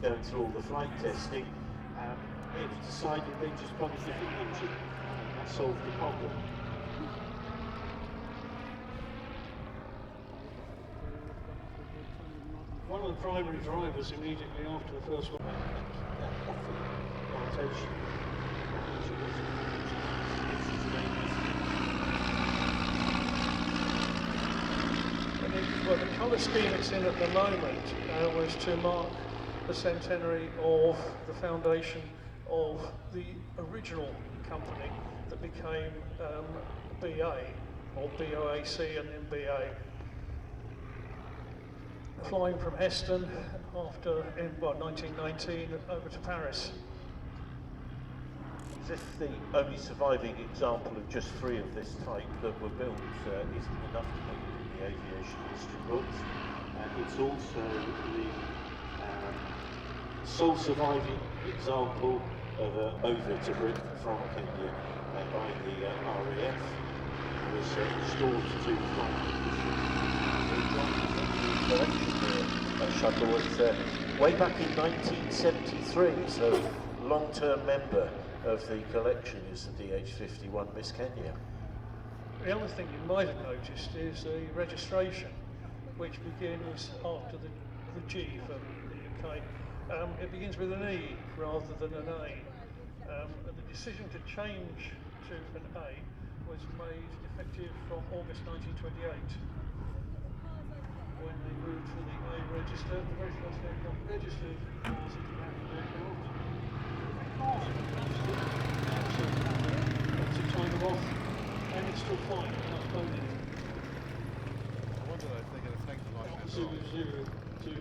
going through all the flight testing, it was decided they just put a different engine, and that solved the problem. One of the primary drivers immediately after the first one. Well, the colour scheme it's in at the moment was to mark the centenary of the foundation of the original company that became BA, or BOAC and then BA. Flying from Heston after, in 1919, over to Paris. As if the only surviving example of just 3 of this type that were built isn't enough to make it in the aviation history books. It's also the sole surviving example of an over to Britain from Kenya by the RAF. It was restored to flight at Shuttleworth way back in 1973, so long-term member of the collection is the DH.51 Miss Kenya. The other thing you might have noticed is the registration, which begins after the G for the UK. It begins with an E rather than an A. And the decision to change to an A was made effective from August 1928. When they moved to the A register, the very first aircraft registered was the American aircraft. To turn them off, and it's still fine, not loaded. I wonder if they're going to take the license off. Zulu 2.